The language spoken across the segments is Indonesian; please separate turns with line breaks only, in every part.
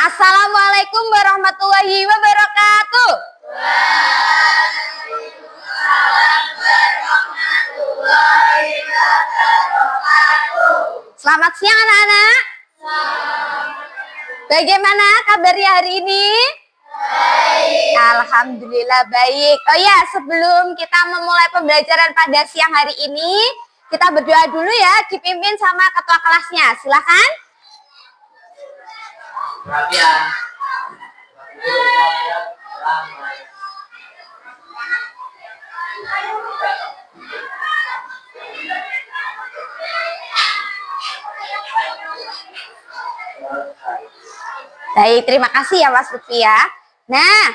Assalamualaikum warahmatullahi wabarakatuh. Waalaikumsalam warahmatullahi wabarakatuh. Selamat siang anak-anak. Bagaimana kabarnya hari ini? Baik. Alhamdulillah baik. Oh ya, sebelum kita memulai pembelajaran pada siang hari ini, kita berdoa dulu ya, dipimpin sama ketua kelasnya. Silakan. Baik, terima kasih ya Mas Lutfi ya. Nah,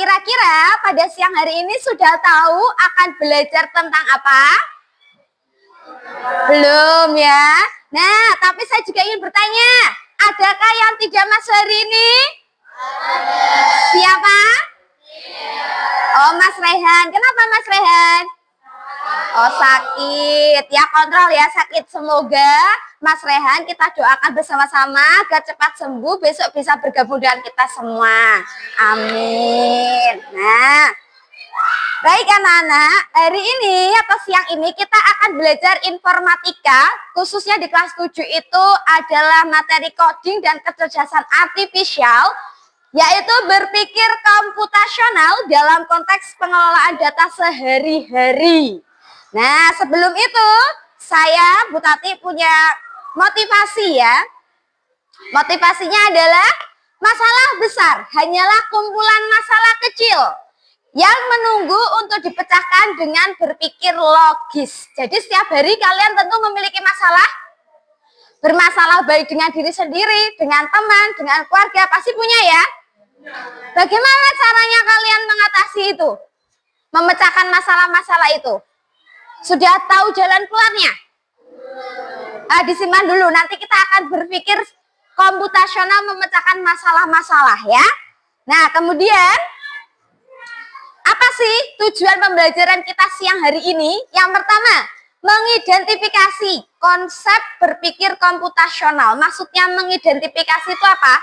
kira-kira pada siang hari ini sudah tahu akan belajar tentang apa? Belum ya. Nah, tapi saya juga ingin bertanya, adakah yang tidak masuk hari ini? Ada. Siapa? Oh, Mas Rehan. Kenapa Mas Rehan? Oh, sakit. Ya, kontrol ya sakit. Semoga Mas Rehan kita doakan bersama-sama agar cepat sembuh, besok bisa bergabung dengan kita semua. Amin. Nah, baik anak-anak, hari ini atau siang ini kita akan belajar informatika, khususnya di kelas 7 itu adalah materi coding dan kecerdasan artifisial, yaitu berpikir komputasional dalam konteks pengelolaan data sehari-hari. Nah, sebelum itu saya, Bu Tati, punya motivasi ya. Motivasinya adalah masalah besar hanyalah kumpulan masalah kecil yang menunggu untuk dipecahkan dengan berpikir logis. Jadi setiap hari kalian tentu memiliki masalah. Bermasalah baik dengan diri sendiri, dengan teman, dengan keluarga, pasti punya ya. Bagaimana caranya kalian mengatasi itu? Memecahkan masalah-masalah itu? Sudah tahu jalan keluarnya? Disimpan dulu, nanti kita akan berpikir komputasional memecahkan masalah-masalah ya. Nah, kemudian apa sih tujuan pembelajaran kita siang hari ini? Yang pertama, mengidentifikasi konsep berpikir komputasional. Maksudnya mengidentifikasi itu apa?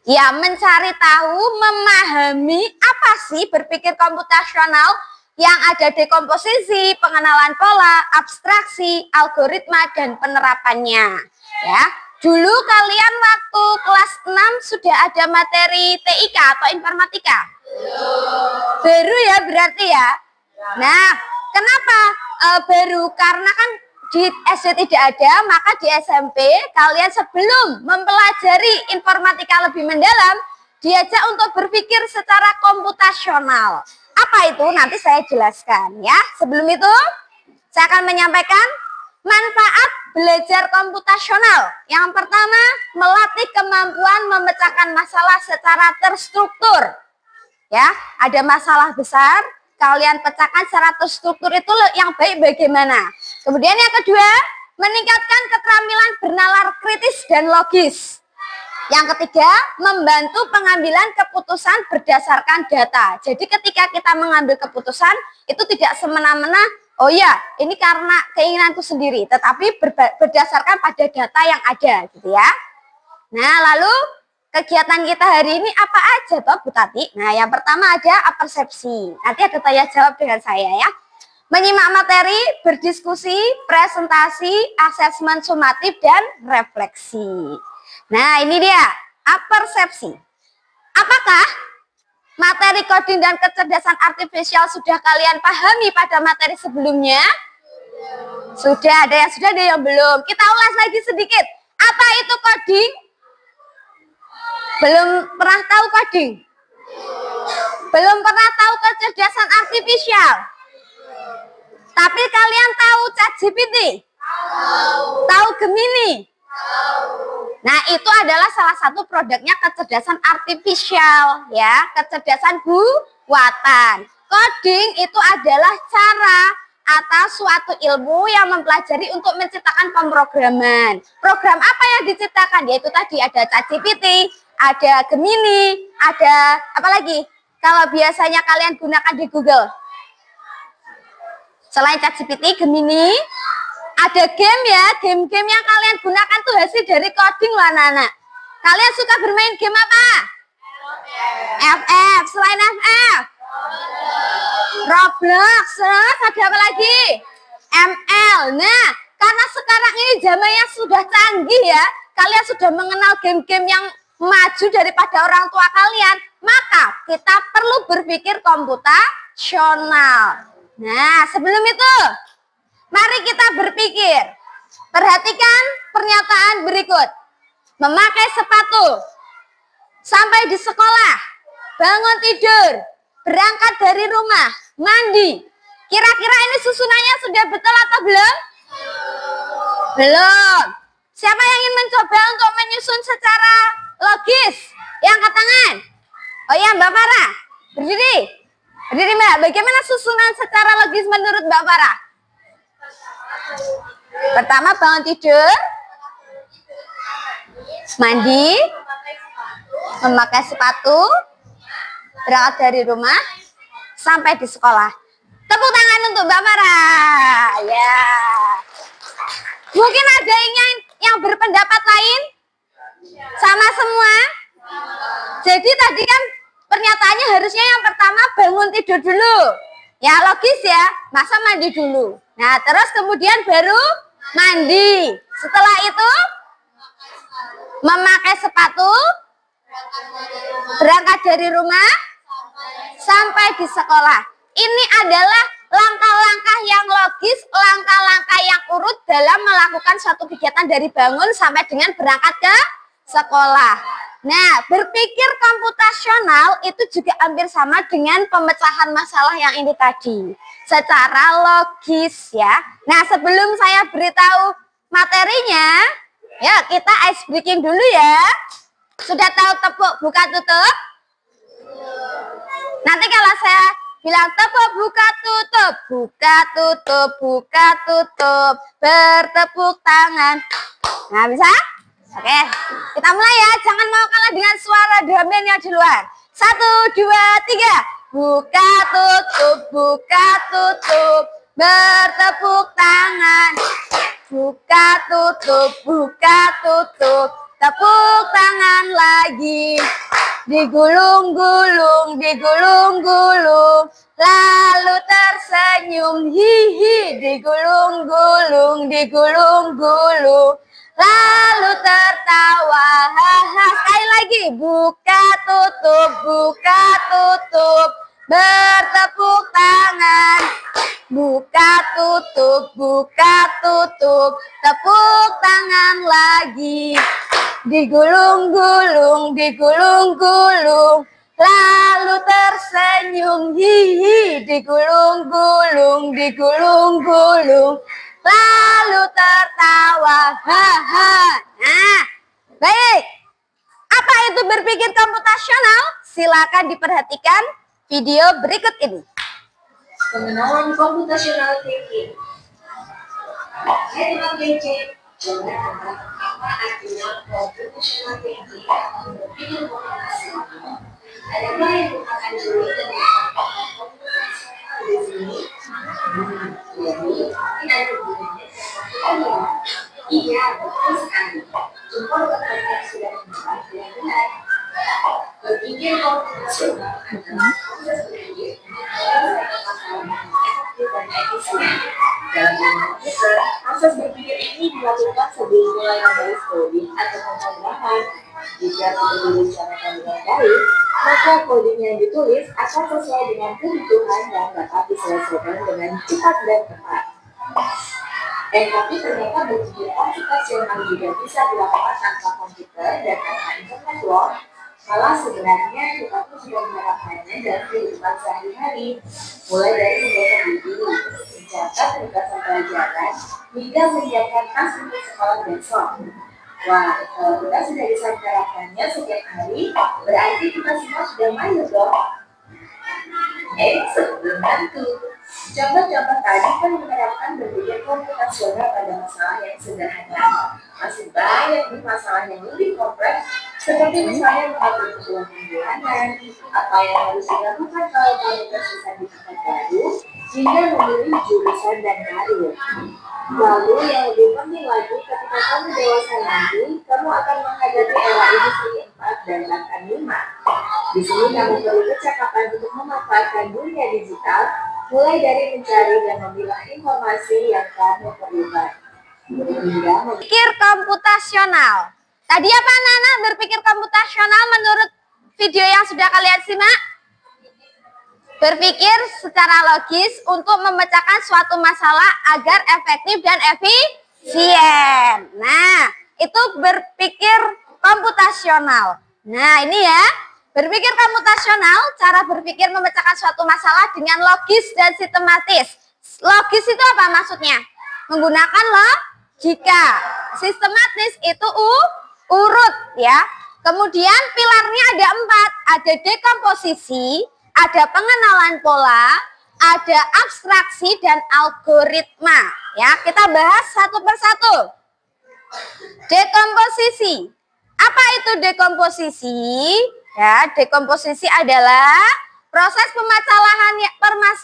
Ya, mencari tahu, memahami apa sih berpikir komputasional, yang ada dekomposisi, pengenalan pola, abstraksi, algoritma, dan penerapannya. Ya, dulu kalian waktu kelas 6 sudah ada materi TIK atau informatika? Baru ya berarti ya. Nah, kenapa baru? Karena kan di SD tidak ada, maka di SMP kalian sebelum mempelajari informatika lebih mendalam, diajak untuk berpikir secara komputasional. Apa itu? Nanti saya jelaskan ya. Sebelum itu, saya akan menyampaikan manfaat belajar komputasional. Yang pertama, melatih kemampuan memecahkan masalah secara terstruktur. Ya, ada masalah besar, kalian pecahkan secara terstruktur, itu yang baik bagaimana. Kemudian yang kedua, meningkatkan keterampilan bernalar kritis dan logis. Yang ketiga, membantu pengambilan keputusan berdasarkan data. Jadi ketika kita mengambil keputusan, itu tidak semena-mena, oh ya, ini karena keinginanku sendiri, tetapi berdasarkan pada data yang ada, gitu ya. Nah, lalu kegiatan kita hari ini apa aja toh Bu Tati? Nah, yang pertama ada persepsi. Nanti ada tanya jawab dengan saya ya. Menyimak materi, berdiskusi, presentasi, asesmen sumatif, dan refleksi. Nah, ini dia, persepsi. Apakah materi coding dan kecerdasan artifisial sudah kalian pahami pada materi sebelumnya? Sudah, ada yang sudah, ada yang belum. Kita ulas lagi sedikit. Apa itu coding? Belum pernah tahu coding? Belum pernah tahu kecerdasan artifisial? Tapi kalian tahu ChatGPT? Tahu Gemini? Nah, itu adalah salah satu produknya kecerdasan artifisial ya, kecerdasan buatan. Coding itu adalah cara atau suatu ilmu yang mempelajari untuk menciptakan pemrograman. Program apa yang diciptakan? Yaitu tadi ada ChatGPT, ada Gemini, ada apa lagi? Kalau biasanya kalian gunakan di Google. Selain ChatGPT, Gemini, ada game ya, game-game yang kalian gunakan tuh hasil dari coding lah anak-anak. Kalian suka bermain game apa? FF. Selain FF? Roblox. Terus ada apa lagi? ML. Nah, karena sekarang ini zamannya sudah canggih ya, kalian sudah mengenal game-game yang maju daripada orang tua kalian, maka kita perlu berpikir komputasional. Nah, sebelum itu, mari kita berpikir. Perhatikan pernyataan berikut. Memakai sepatu, sampai di sekolah, bangun tidur, berangkat dari rumah, mandi. Kira-kira ini susunannya sudah betul atau belum? Belum. Siapa yang ingin mencoba untuk menyusun secara logis? Yang angkat tangan. Oh iya, Mbak Farah. Berdiri. Berdiri, Mbak. Bagaimana susunan secara logis menurut Mbak Farah? Pertama, bangun tidur, mandi, memakai sepatu, berangkat dari rumah, sampai di sekolah. Tepuk tangan untuk Mbak Farah. Ya. Mungkin ada yang berpendapat lain? Sama semua? Jadi tadi kan pernyataannya harusnya yang pertama bangun tidur dulu. Ya logis ya, masa mandi dulu. Nah terus kemudian baru mandi. Setelah itu memakai sepatu, berangkat dari rumah, sampai di sekolah. Ini adalah langkah-langkah yang logis, langkah-langkah yang urut dalam melakukan suatu kegiatan dari bangun sampai dengan berangkat ke sekolah. Nah, berpikir komputasional itu juga hampir sama dengan pemecahan masalah yang ini tadi. Secara logis ya. Nah, sebelum saya beritahu materinya, ya kita ice breaking dulu ya. Sudah tahu tepuk buka tutup? Nanti kalau saya bilang tepuk buka tutup, buka tutup, buka tutup, bertepuk tangan. Nah bisa? Oke, kita mulai ya. Jangan mau kalah dengan suara drumnya di luar. 1, 2, 3. Buka tutup, bertepuk tangan. Buka tutup, tepuk tangan lagi. Digulung-gulung, lalu tersenyum, hihi. Digulung-gulung, lalu tertawa, haha. Sekali lagi, buka tutup, bertepuk tangan. Buka tutup, tepuk tangan lagi. Digulung-gulung, lalu tersenyum, hihi. Digulung-gulung, lalu tertawa, haha. Nah, baik. Apa itu berpikir komputasional? Silakan diperhatikan video berikut ini.
Pengenalan computational thinking. Saya teman PC. Apa artinya computational thinking? Berpikir komputasional. Adakah yang merupakan juri dari komputasional di sini? Jadi, tidak ada gunanya saya. Iya, betul sekali. Jempol bekerja sudah benar dan benar. Berpikir komputasional adalah proses berpikir dan efisien. Dalam komputer, proses berpikir ini dilakukan sebelum mulai menulis coding atau pemrograman. Jika tidak direncanakan dengan baik, maka coding yang ditulis akan sesuai dengan kebutuhan dan dapat diselesaikan dengan cepat dan tepat. Tapi ternyata berpikir komputasional juga bisa dilakukan tanpa komputer dan tanpa internet loh. Malah sebenarnya kita pun sudah menerapkannya dalam kehidupan sehari-hari, mulai dari membaca buku, mencatat tugasan pelajaran, hingga menyiapkan tas untuk sekolah besok. Wah, kalau kita sudah bisa menerapkannya setiap hari, berarti kita semua sudah mahir dong. Sebelum itu, contoh-contoh tadi kan menerapkan berpikir komputasional pada masalah yang sederhana. Masih banyak nih masalah yang lebih kompleks, seperti misalnya mengatur keuangan bulanan, apa yang harus dilakukan kalau kamu tersisa di tempat baru, hingga memilih jurusan dan karir. Lalu yang lebih penting lagi, ketika kamu dewasa nanti, kamu akan menghadapi era industri 4 dan bahkan 5. Di sini kamu perlu kecakapan untuk memanfaatkan dunia digital, mulai dari mencari dan memilah informasi yang kamu perlukan.
Berpikir komputasional. Tadi apa anak-anak berpikir komputasional menurut video yang sudah kalian simak? Berpikir secara logis untuk memecahkan suatu masalah agar efektif dan efisien. Nah, itu berpikir komputasional. Nah, ini ya, berpikir komputasional, cara berpikir memecahkan suatu masalah dengan logis dan sistematis. Logis itu apa maksudnya? Menggunakan logika. Sistematis itu urut ya. Kemudian pilarnya ada 4. Ada dekomposisi, ada pengenalan pola, ada abstraksi dan algoritma. Ya, kita bahas satu persatu. Dekomposisi. Apa itu dekomposisi? Ya, dekomposisi adalah proses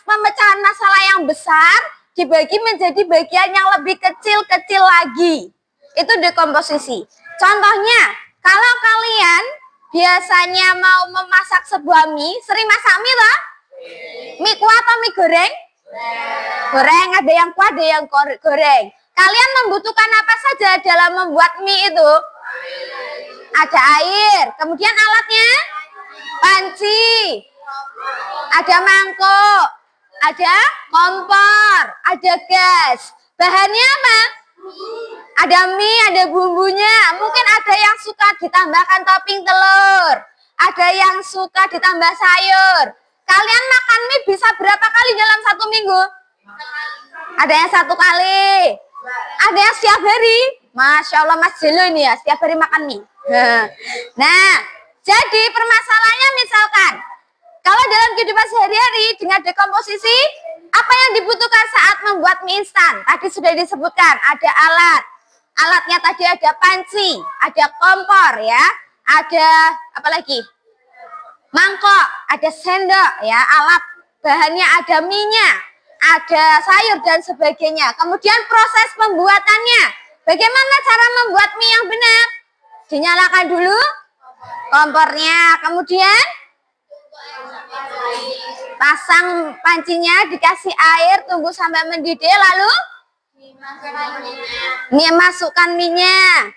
pemecahan masalah yang besar dibagi menjadi bagian yang lebih kecil-kecil lagi. Itu dekomposisi. Contohnya, kalau kalian biasanya mau memasak sebuah mie, sering masak mie lah? Mie kuah atau mie goreng? Goreng, ada yang kuah, ada yang goreng. Kalian membutuhkan apa saja dalam membuat mie itu? Ada air, kemudian alatnya? Panci, ada mangkok, ada kompor, ada gas. Bahannya apa? Ada mie, ada bumbunya. Mungkin ada yang suka ditambahkan topping telur, ada yang suka ditambah sayur. Kalian makan mie bisa berapa kali dalam satu minggu? Ada yang 1 kali, ada yang setiap hari. Masya Allah, Mas Jelo ini ya, setiap hari makan mie. Nah, jadi permasalahannya misalkan, kalau dalam kehidupan sehari-hari dengan dekomposisi, apa yang dibutuhkan saat membuat mie instan? Tadi sudah disebutkan, ada alat. Alatnya tadi ada panci, ada kompor ya, ada apa lagi? Mangkok, ada sendok ya, alat bahannya ada minyak, ada sayur dan sebagainya. Kemudian proses pembuatannya. Bagaimana cara membuat mie yang benar? Dinyalakan dulu kompornya, kemudian pasang pancinya, dikasih air, tunggu sampai mendidih, lalu masukkan minyak,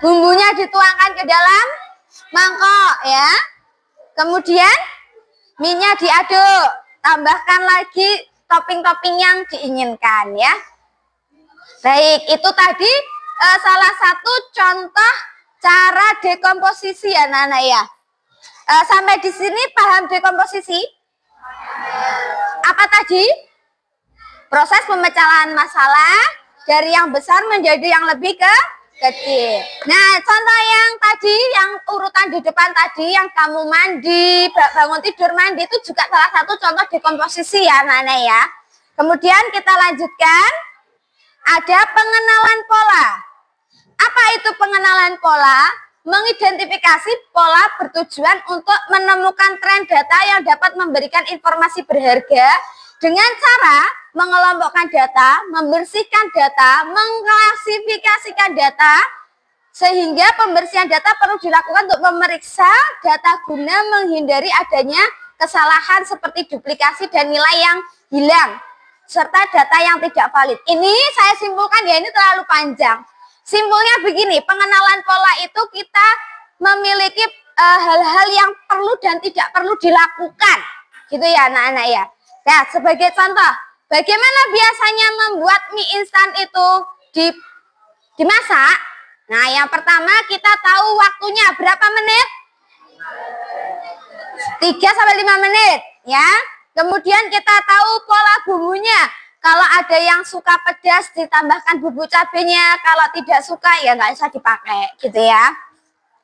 bumbunya dituangkan ke dalam mangkok ya, kemudian minyak diaduk, tambahkan lagi topping-topping yang diinginkan ya. Baik, itu tadi salah satu contoh cara dekomposisi ya Nana ya. Sampai di sini paham dekomposisi? Apa tadi? Proses pemecahan masalah dari yang besar menjadi yang lebih kecil. Nah, contoh yang tadi, yang urutan di depan tadi, yang kamu mandi, bangun tidur mandi, itu juga salah satu contoh dekomposisi ya Nana ya. Kemudian kita lanjutkan, ada pengenalan pola. Apa itu pengenalan pola? Mengidentifikasi pola bertujuan untuk menemukan tren data yang dapat memberikan informasi berharga dengan cara mengelompokkan data, membersihkan data, mengklasifikasikan data, sehingga pembersihan data perlu dilakukan untuk memeriksa data guna menghindari adanya kesalahan seperti duplikasi dan nilai yang hilang, serta data yang tidak valid. Ini saya simpulkan ya, ini terlalu panjang. Simpulnya begini, pengenalan pola itu kita memiliki hal-hal yang perlu dan tidak perlu dilakukan. Gitu ya anak-anak ya. Nah, sebagai contoh, bagaimana biasanya membuat mie instan itu dimasak? Nah, yang pertama kita tahu waktunya berapa menit? 3-5 menit ya. Kemudian kita tahu pola bumbunya. Kalau ada yang suka pedas ditambahkan bumbu cabenya, kalau tidak suka ya nggak usah dipakai gitu ya.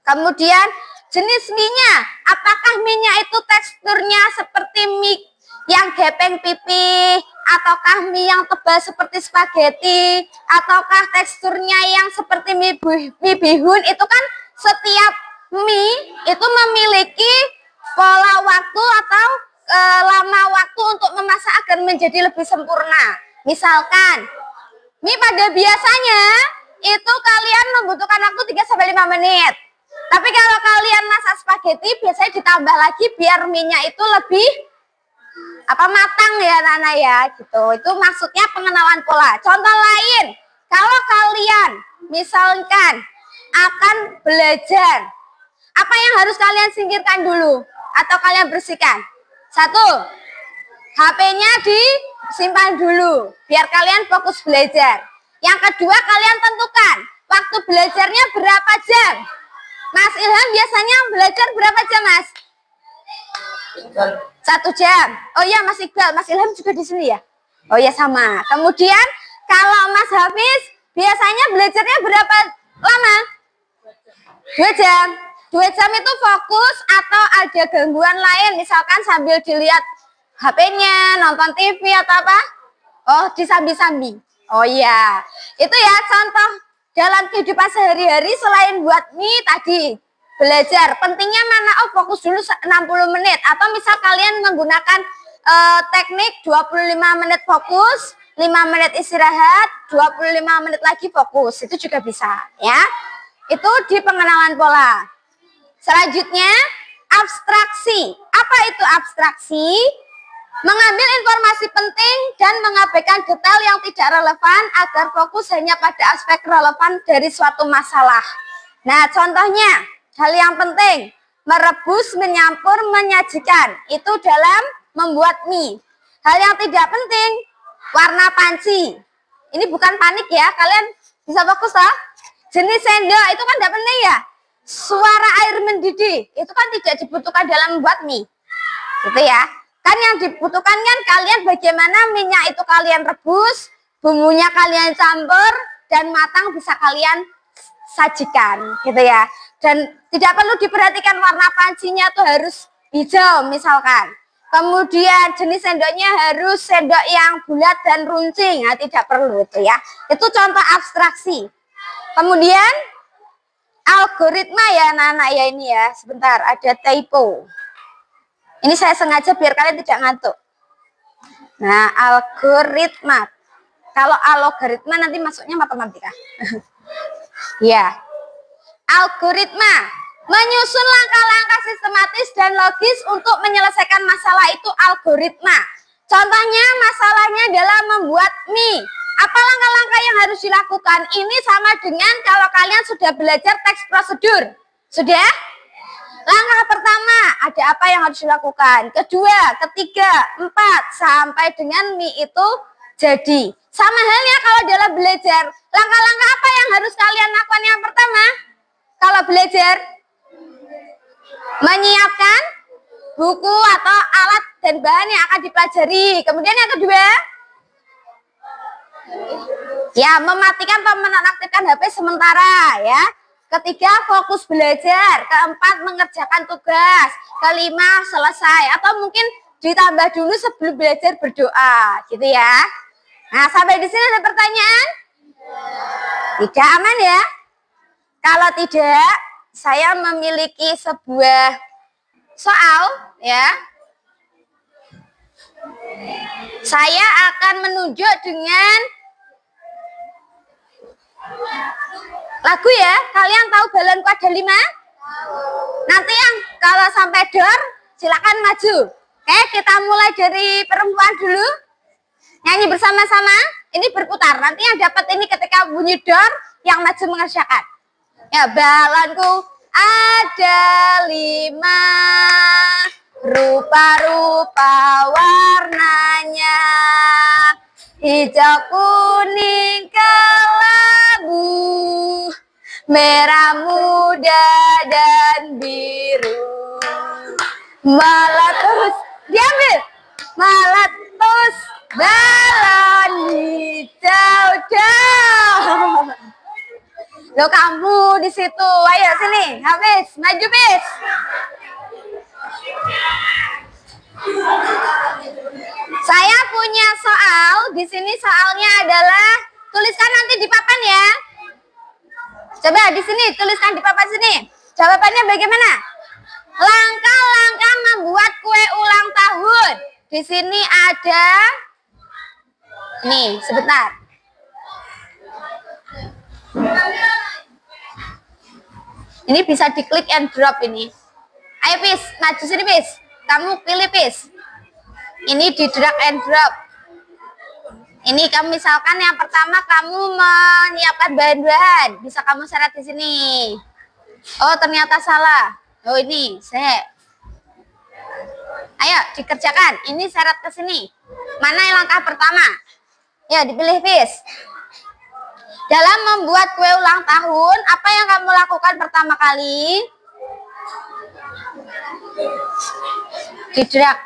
Kemudian jenis mie-nya, apakah mie-nya itu teksturnya seperti mie yang gepeng pipih, ataukah mie yang tebal seperti spaghetti, ataukah teksturnya yang seperti mie bihun. Itu kan setiap mie itu memiliki pola waktu atau lama waktu untuk memasak agar menjadi lebih sempurna. Misalkan mie pada biasanya itu kalian membutuhkan waktu 3-5 menit. Tapi kalau kalian masak spaghetti biasanya ditambah lagi biar mie-nya itu lebih matang ya anak-anak ya gitu. Itu maksudnya pengenalan pola. Contoh lain, kalau kalian misalkan akan belajar, apa yang harus kalian singkirkan dulu atau kalian bersihkan? 1, HP-nya disimpan dulu biar kalian fokus belajar. Yang kedua, kalian tentukan waktu belajarnya berapa jam. Mas Ilham biasanya belajar berapa jam, Mas? 1 jam. Oh iya, Mas Iqbal, Mas Ilham juga di sini ya? Oh iya, sama. Kemudian kalau Mas Hafiz biasanya belajarnya berapa lama? 2 jam. 2 jam itu fokus atau ada gangguan lain, misalkan sambil dilihat HP-nya, nonton TV atau apa? Oh, disambi-sambi. Oh iya, itu ya contoh dalam kehidupan sehari-hari selain buat mie tadi. Belajar, pentingnya mana? Oh, fokus dulu 60 menit. Atau misal kalian menggunakan teknik 25 menit fokus, 5 menit istirahat, 25 menit lagi fokus. Itu juga bisa ya. Itu di pengenalan pola. Selanjutnya, abstraksi. Apa itu abstraksi? Mengambil informasi penting dan mengabaikan detail yang tidak relevan agar fokus hanya pada aspek relevan dari suatu masalah. Nah, contohnya, hal yang penting, merebus, menyampur, menyajikan. Itu dalam membuat mie. Hal yang tidak penting, warna panci. Ini bukan panik ya, kalian bisa fokus lah. Jenis sendok itu kan tidak penting ya. Suara air mendidih itu kan tidak dibutuhkan dalam membuat mie, gitu ya. Kan yang dibutuhkan kan kalian bagaimana minyak itu kalian rebus, bumbunya kalian campur dan matang bisa kalian sajikan, gitu ya. Dan tidak perlu diperhatikan warna pancinya tuh harus hijau misalkan. Kemudian jenis sendoknya harus sendok yang bulat dan runcing, nah, tidak perlu itu ya. Itu contoh abstraksi. Kemudian algoritma ya anak-anak ya, ini ya. Sebentar, ada typo. Ini saya sengaja biar kalian tidak ngantuk. Nah, algoritma. Kalau algoritma nanti masuknya matematika. Ya. Algoritma. Menyusun langkah-langkah sistematis dan logis untuk menyelesaikan masalah itu algoritma. Contohnya masalahnya adalah membuat mie. Apa langkah-langkah yang harus dilakukan? Ini sama dengan kalau kalian sudah belajar teks prosedur. Sudah? Langkah pertama, ada apa yang harus dilakukan? Kedua, ketiga, 4, sampai dengan mie itu jadi. Sama halnya kalau dalam belajar. Langkah-langkah apa yang harus kalian lakukan yang pertama? Kalau belajar, menyiapkan buku atau alat dan bahan yang akan dipelajari. Kemudian yang kedua, ya, mematikan atau menonaktifkan HP sementara ya. Ketiga, fokus belajar. Keempat, mengerjakan tugas. Kelima, selesai. Atau mungkin ditambah dulu sebelum belajar berdoa, gitu ya. Nah, sampai di sini ada pertanyaan? Tidak, aman ya? Kalau tidak, saya memiliki sebuah soal ya. Saya akan menunjuk dengan lagu ya. Kalian tahu Balonku Ada 5? Nanti yang kalau sampai dor silakan maju. Oke, kita mulai dari perempuan dulu. Nyanyi bersama-sama. Ini berputar. Nanti yang dapat ini ketika bunyi dor yang maju mengerjakan. Ya, balonku ada 5, rupa-rupa warnanya, hijau, kuning, kelabu, merah muda dan biru. Meletus, diambil, meletus balon hijau dong. Lo kamu di situ, ayo sini, habis, maju bis. Saya punya soal, di sini soalnya adalah tuliskan nanti di papan ya. Coba di sini tuliskan di papan sini. Jawabannya bagaimana? Langkah-langkah membuat kue ulang tahun. Di sini ada, nih sebentar. Ini bisa diklik and drop ini. Ayo Pis, maju sini Pis. Kamu pilih Pis. Ini di drag and drop. Ini kamu misalkan yang pertama kamu menyiapkan bahan-bahan, bisa kamu syarat di sini. Oh ternyata salah. Oh ini save. Ayo dikerjakan. Ini syarat ke sini. Mana yang langkah pertama? Ya dipilih Pis. Dalam membuat kue ulang tahun, apa yang kamu lakukan pertama kali? Di drag.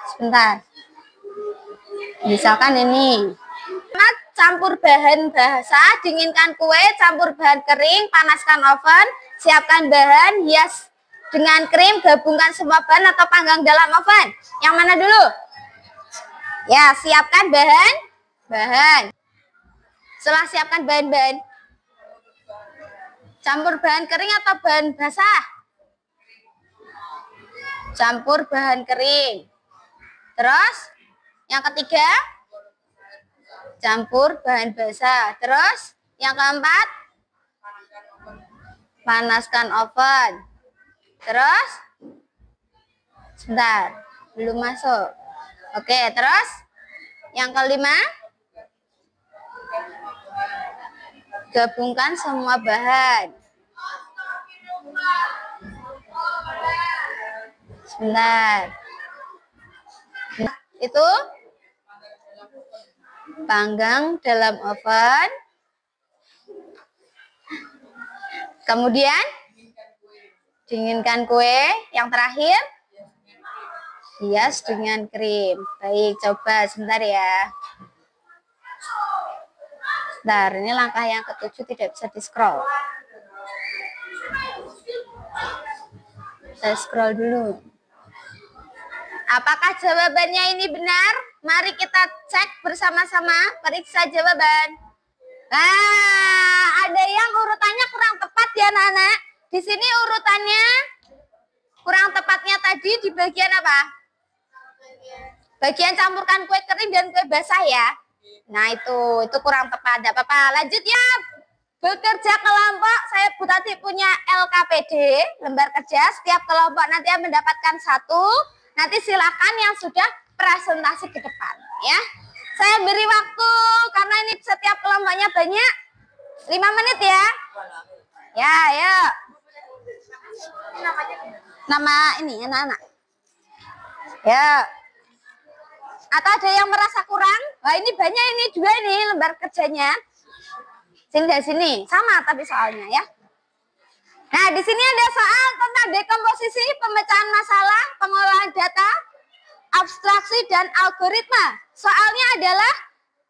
Sebentar. Misalkan ini. Campur bahan basah, dinginkan kue, campur bahan kering, panaskan oven, siapkan bahan, hias dengan krim, gabungkan semua bahan atau panggang dalam oven. Yang mana dulu? Ya, siapkan bahan. Setelah siapkan bahan-bahan, campur bahan kering atau bahan basah? Campur bahan kering. Terus, yang ketiga, campur bahan basah. Terus, yang keempat, panaskan oven. Terus, sebentar, belum masuk. Oke, terus, yang kelima, gabungkan semua bahan. Sebentar. Itu panggang dalam oven. Kemudian dinginkan kue. Yang terakhir hias dengan krim. Baik, coba sebentar ya. Bentar, ini langkah yang ketujuh tidak bisa di-scroll. Saya scroll dulu. Apakah jawabannya ini benar? Mari kita cek bersama-sama, periksa jawaban. Nah, ada yang urutannya kurang tepat ya, anak-anak. Di sini urutannya kurang tepatnya tadi di bagian apa? Bagian campurkan kue kering dan kue basah ya. Nah, itu kurang tepat. Tidak apa-apa. Lanjut ya. Bekerja kelompok, saya Bu Tati punya LKPD, lembar kerja. Setiap kelompok nanti mendapatkan satu. Nanti silakan yang sudah presentasi ke depan ya. Saya beri waktu karena ini setiap kelompoknya banyak. 5 menit ya. Ya, ya. Nama ini anak-anak. Ya. Atau ada yang merasa kurang? Wah, ini banyak ini juga ini lembar kerjanya. Sini dari sini, sama tapi soalnya ya. Nah, di sini ada soal tentang dekomposisi, pemecahan masalah, pengolahan data, abstraksi dan algoritma. Soalnya adalah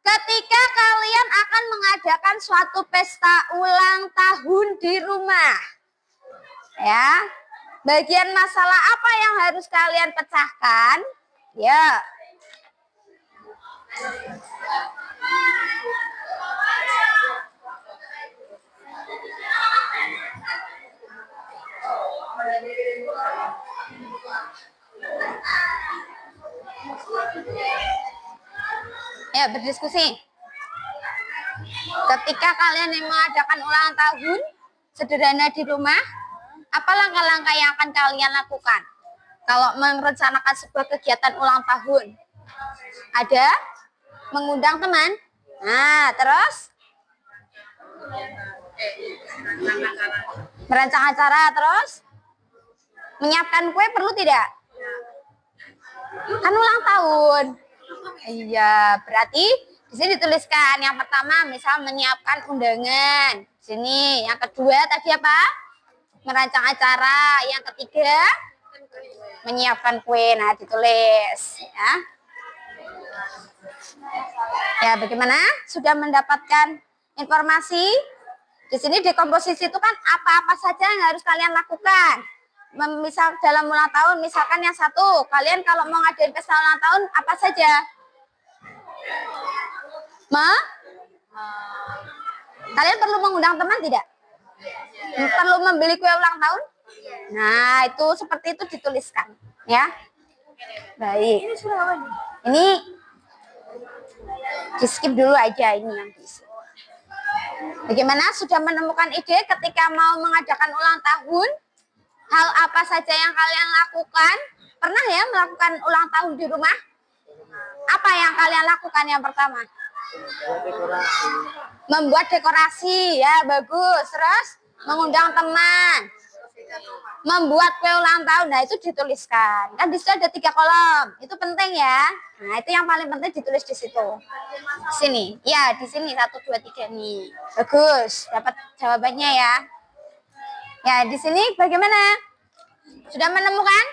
ketika kalian akan mengadakan suatu pesta ulang tahun di rumah. Ya. Bagian masalah apa yang harus kalian pecahkan? Ya. Ya, berdiskusi. Ketika kalian yang mengadakan ulang tahun sederhana di rumah, apa langkah-langkah yang akan kalian lakukan? Kalau merencanakan sebuah kegiatan ulang tahun, ada mengundang teman. Nah, terus merancang acara, terus menyiapkan kue perlu tidak? Kan ulang tahun. Iya, berarti di sini dituliskan yang pertama misal menyiapkan undangan. Sini, yang kedua tadi apa? Merancang acara. Yang ketiga menyiapkan kue. Nah, ditulis ya. Ya, bagaimana? Sudah mendapatkan informasi? Di sini dekomposisi itu kan apa-apa saja yang harus kalian lakukan. Misal dalam ulang tahun, misalkan yang satu, kalian kalau mau ngadain pesta ulang tahun, apa saja? Kalian perlu mengundang teman tidak? Perlu membeli kue ulang tahun? Nah, itu seperti itu dituliskan, ya. Baik. Ini di skip dulu aja ini yang diisi. Bagaimana, sudah menemukan ide ketika mau mengadakan ulang tahun? Hal apa saja yang kalian lakukan? Pernah ya melakukan ulang tahun di rumah? Apa yang kalian lakukan yang pertama? Membuat dekorasi, ya bagus. Terus mengundang teman, membuat kue ulang tahun. Nah itu dituliskan. Kan di situ ada 3 kolom. Itu penting ya. Nah itu yang paling penting ditulis di situ. Sini, ya di sini 1, 2, 3 nih. Bagus, dapat jawabannya ya. Ya di sini bagaimana? Sudah menemukan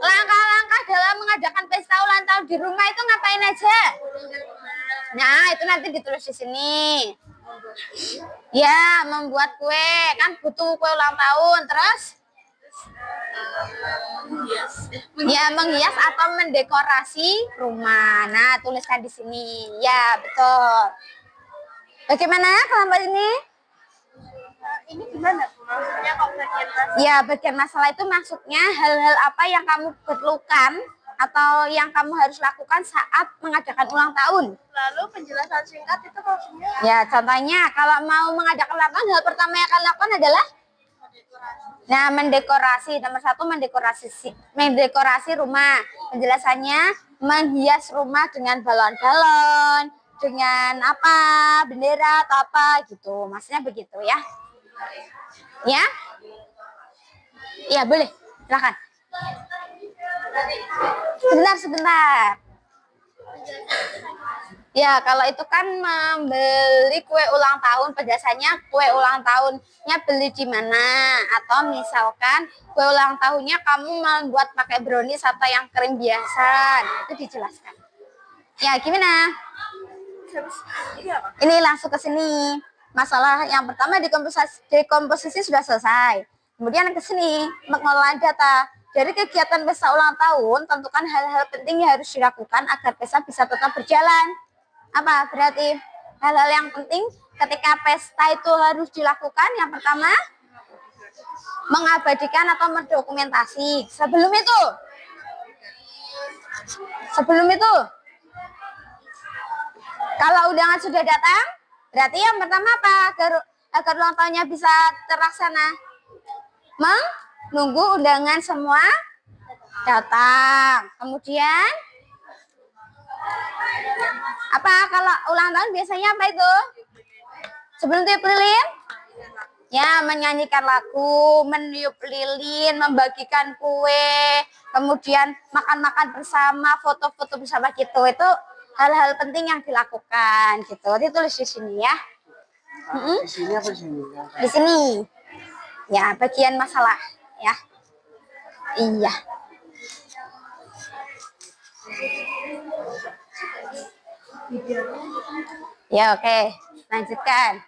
langkah-langkah dalam mengadakan pesta ulang tahun di rumah itu ngapain aja? Nah itu nanti ditulis di sini. Ya membuat kue, kan butuh kue ulang tahun. Terus ya menghias atau mendekorasi rumah. Nah tuliskan di sini. Ya betul. Bagaimana kelompok ini?
Ini gimana maksudnya kalau bagian masalah?
Ya bagian masalah itu maksudnya hal-hal apa yang kamu perlukan atau yang kamu harus lakukan saat mengadakan ulang tahun.
Lalu penjelasan singkat itu maksudnya
Ya contohnya kalau mau mengadakan ulang tahun, hal pertama yang akan lakukan adalah mendekorasi. Nomor 1 mendekorasi rumah. Penjelasannya menghias rumah dengan balon-balon, dengan apa, bendera atau apa gitu. Maksudnya begitu ya. Ya? Ya boleh. Silakan. Sebentar. Ya, kalau itu kan membeli kue ulang tahun, penjelasannya kue ulang tahunnya beli di mana, atau misalkan kue ulang tahunnya kamu membuat pakai brownies atau yang krim biasa, nah, itu dijelaskan. Ya, gimana? Ini langsung ke sini. Masalah yang pertama dekomposisi sudah selesai. Kemudian ke sini mengelola data. Dari kegiatan pesta ulang tahun, tentukan hal-hal penting yang harus dilakukan agar pesta bisa tetap berjalan. Apa berarti hal-hal yang penting ketika pesta itu harus dilakukan? Yang pertama, mengabadikan atau mendokumentasi. Sebelum itu, kalau undangan sudah datang, berarti yang pertama apa? Agar ulang tahunnya bisa terlaksana, menunggu undangan semua datang. Kemudian apa, kalau ulang tahun biasanya apa itu? Sebelum tiup lilin? Ya, menyanyikan lagu, meniup lilin, membagikan kue, kemudian makan-makan bersama, foto-foto bersama gitu. Itu hal-hal penting yang dilakukan gitu. Ditulis di sini ya.
Di sini apa di sini?
Di sini. Ya, bagian masalah ya. Iya. Ya, oke. Lanjutkan.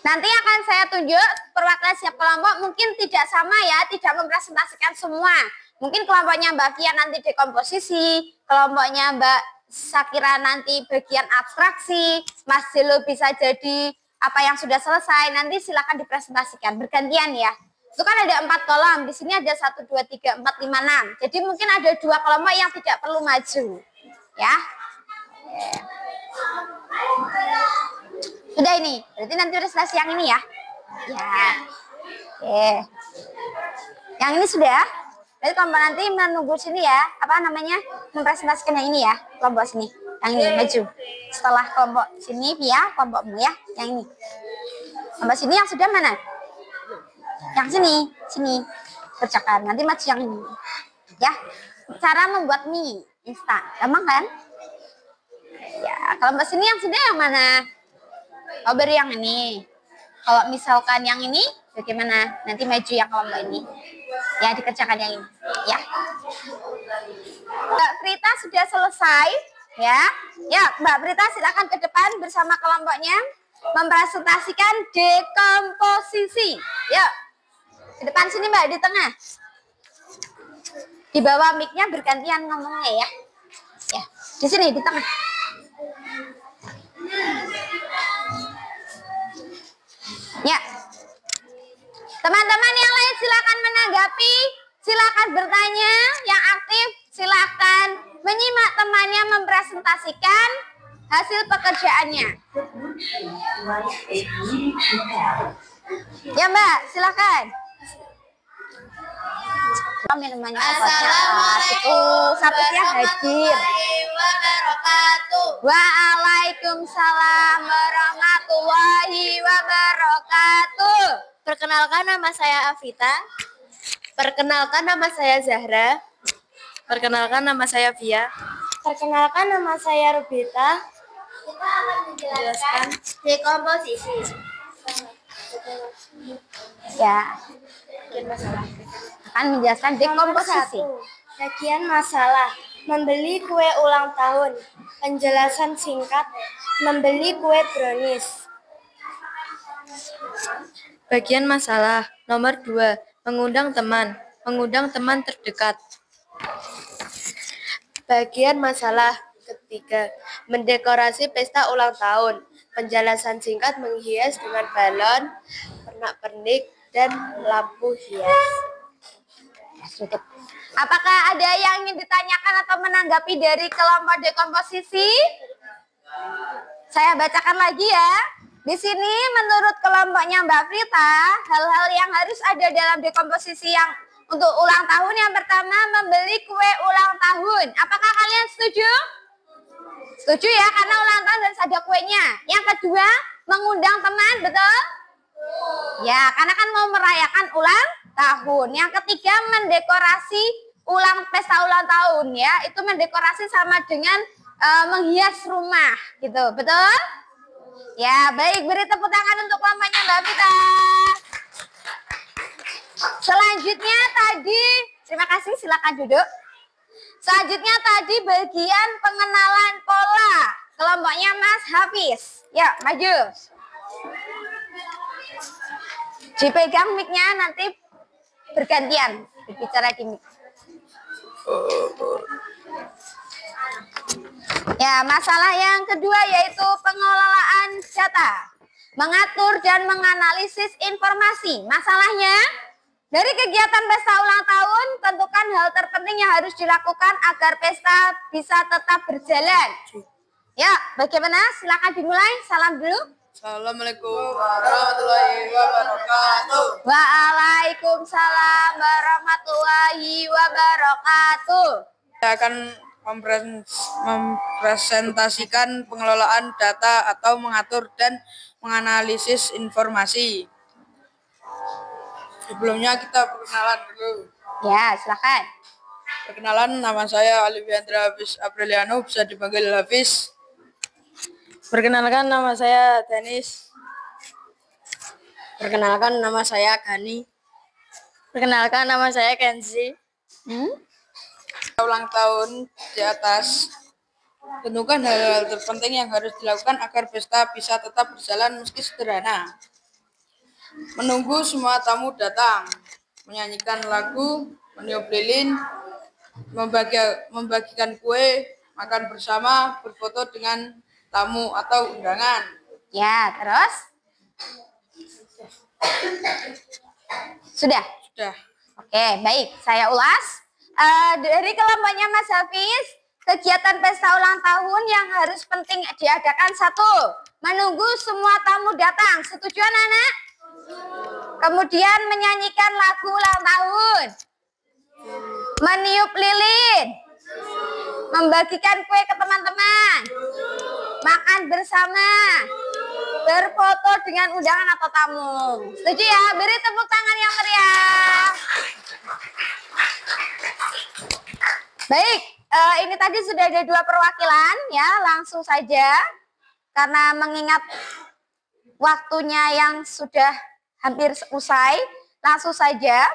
Nanti akan saya tunjuk perwakilan setiap kelompok, mungkin tidak sama ya, tidak mempresentasikan semua. Mungkin kelompoknya Mbak Fia nanti dekomposisi, kelompoknya Mbak Sakira nanti bagian abstraksi, Mas Jelo bisa jadi apa yang sudah selesai. Nanti silakan dipresentasikan, bergantian ya. Itu kan ada 4 kolom, di sini ada 1, 2, 3, 4, 5, 6. Jadi mungkin ada 2 kelompok yang tidak perlu maju. Ya. Sudah ini, berarti nanti udah selesai yang ini ya. Ya. Oke. Yang ini sudah. Jadi kelompok nanti menunggu sini ya. Apa namanya? Mempresentasikan yang ini ya. Kelompok sini. Yang ini maju. Setelah kelompok sini ya, kelompokmu ya. Yang ini. Kelompok sini yang sudah mana? Yang sini. Sini. Kerjakan. Nanti maju yang ini. Ya. Cara membuat mie instan. Gampang kan? Ya. Kelompok sini yang sudah yang mana? Oh, beri yang ini. Kalau misalkan yang ini, bagaimana? Nanti maju yang kelompok ini. Ya, dikerjakan yang ini. Ya. Mbak Prita sudah selesai. Ya. Ya, Mbak Prita silakan ke depan bersama kelompoknya. Mempresentasikan dekomposisi. Yuk. Ke depan sini Mbak, di tengah. Di bawah mic-nya bergantian ngomongnya ya. Ya. Di sini, di tengah. Ya. Teman-teman yang lain silakan menanggapi, silakan bertanya, yang aktif silakan menyimak temannya mempresentasikan hasil pekerjaannya. Ya Mbak, silakan.
Assalamualaikum
hadir. Waalaikumsalam warahmatullahi wabarakatuh.
Perkenalkan, nama saya Afita. Perkenalkan, nama saya Zahra.
Perkenalkan, nama saya Via.
Perkenalkan, nama saya Rubita. Kita akan menjelaskan dekomposisi.
Ya. Akan menjelaskan dekomposisi.
Bagian masalah. Membeli kue ulang tahun. Penjelasan singkat. Membeli kue brownies.
Bagian masalah nomor 2, mengundang teman. Mengundang teman terdekat.
Bagian masalah ketiga, mendekorasi pesta ulang tahun. Penjelasan singkat, menghias dengan balon, pernak-pernik, dan lampu hias.
Apakah ada yang ingin ditanyakan atau menanggapi dari kelompok dekomposisi? Saya bacakan lagi ya. Di sini menurut kelompoknya Mbak Frita, hal-hal yang harus ada dalam dekomposisi yang untuk ulang tahun yang pertama membeli kue ulang tahun. Apakah kalian setuju? Setuju ya, karena ulang tahun harus ada kuenya. Yang kedua, mengundang teman, betul? Ya, karena kan mau merayakan ulang tahun. Yang ketiga, mendekorasi pesta ulang tahun ya. Itu mendekorasi sama dengan menghias rumah gitu, betul? Ya, baik, beri tepuk tangan untuk kelompoknya Mbak Vita. Selanjutnya tadi, terima kasih, silakan duduk. Selanjutnya tadi bagian pengenalan pola. Kelompoknya Mas Hafiz. Ya, maju. Dipegang mic-nya, nanti bergantian berbicara di mic. Ya, masalah yang kedua yaitu pengelolaan data. Mengatur dan menganalisis informasi. Masalahnya, dari kegiatan pesta ulang tahun, tentukan hal terpenting yang harus dilakukan agar pesta bisa tetap berjalan. Ya, bagaimana? Silakan dimulai. Salam dulu.
Assalamualaikum warahmatullahi wabarakatuh.
Waalaikumsalam warahmatullahi wabarakatuh.
Saya akan mempresentasikan pengelolaan data atau mengatur dan menganalisis informasi. Sebelumnya kita perkenalan dulu.
Ya, silakan.
Perkenalan, nama saya Alifiandra Hafiz Apriliano, bisa dipanggil Hafiz.
Perkenalkan, nama saya Denis.
Perkenalkan, nama saya Gani.
Perkenalkan, nama saya Kenzi.
Ulang tahun di atas, tentukan hal-hal terpenting yang harus dilakukan agar pesta bisa tetap berjalan meski sederhana. Menunggu semua tamu datang, menyanyikan lagu, meniup lilin, membagikan kue, makan bersama, berfoto dengan tamu atau undangan.
Ya, terus? Sudah?
Sudah.
Oke, baik. Saya ulas. Dari kelompoknya Mas Hafiz, kegiatan pesta ulang tahun yang harus penting diadakan satu, menunggu semua tamu datang. Setuju anak-anak? Kemudian menyanyikan lagu ulang tahun, meniup lilin, membagikan kue ke teman-teman, makan bersama, berfoto dengan undangan atau tamu. Setuju ya? Beri tepuk tangan yang meriah. Baik, ini tadi sudah ada 2 perwakilan ya, langsung saja karena mengingat waktunya yang sudah hampir usai, langsung saja.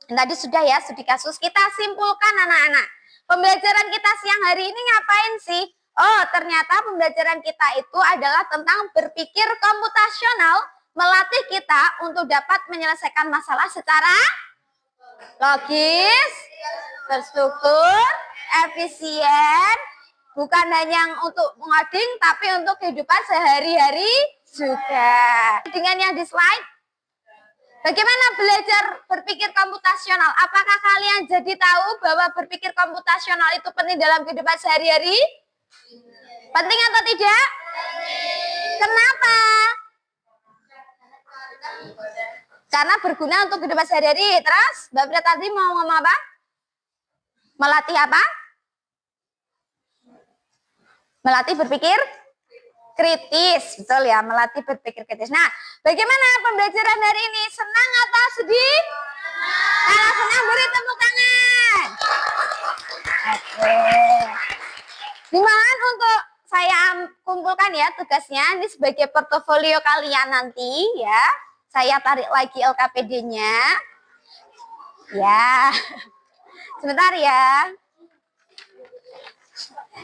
Tadi sudah ya, studi kasus kita simpulkan anak-anak. Pembelajaran kita siang hari ini ngapain sih? Oh, ternyata pembelajaran kita itu adalah tentang berpikir komputasional, melatih kita untuk dapat menyelesaikan masalah secara logis, terstruktur, efisien, bukan hanya untuk mengoding, tapi untuk kehidupan sehari-hari juga. Dengan yang di slide, bagaimana belajar berpikir komputasional? Apakah kalian jadi tahu bahwa berpikir komputasional itu penting dalam kehidupan sehari-hari? Penting atau tidak? Kenapa? Karena berguna untuk kehidupan sehari-hari. Terus, Mbak Frida tadi mau ngomong apa? Melatih apa? Melatih berpikir kritis. Betul ya, melatih berpikir kritis. Nah, bagaimana pembelajaran hari ini? Senang atau sedih? Kalau senang beri tepuk tangan. Oke. Dimohon untuk saya kumpulkan ya tugasnya. Ini sebagai portofolio kalian nanti ya. Saya tarik lagi LKPD-nya. Ya. Sebentar ya.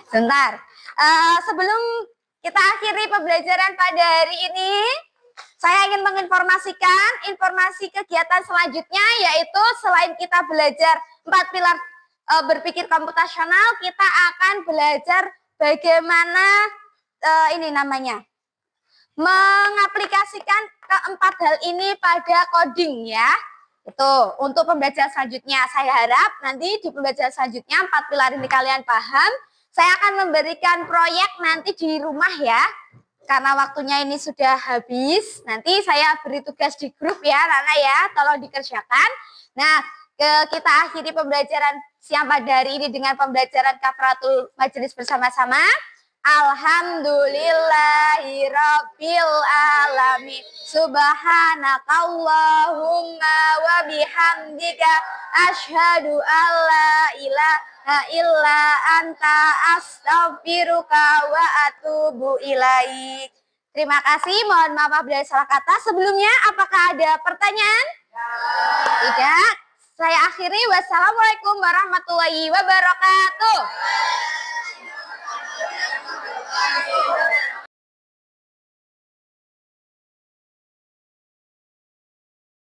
Sebentar. Sebelum kita akhiri pembelajaran pada hari ini, saya ingin menginformasikan informasi kegiatan selanjutnya, yaitu selain kita belajar 4 pilar berpikir komputasional, kita akan belajar bagaimana mengaplikasikan keempat hal ini pada coding ya. Itu untuk pembelajaran selanjutnya. Saya harap nanti di pembelajaran selanjutnya 4 pilar ini kalian paham. Saya akan memberikan proyek nanti di rumah ya. Karena waktunya ini sudah habis. Nanti saya beri tugas di grup ya, Nana ya. Tolong dikerjakan. Nah, kita akhiri pembelajaran siang pada hari ini dengan pembelajaran kafaratul majelis bersama-sama. Alhamdulillahirabbil alamin. Subhanakallahumma wa bihamdika asyhadu alla ilaha illa anta astaghfiruka wa atubu ilaik. Terima kasih, mohon maaf bila salah kata. Sebelumnya, apakah ada pertanyaan? Tidak. Saya akhiri. Wassalamualaikum warahmatullahi wabarakatuh.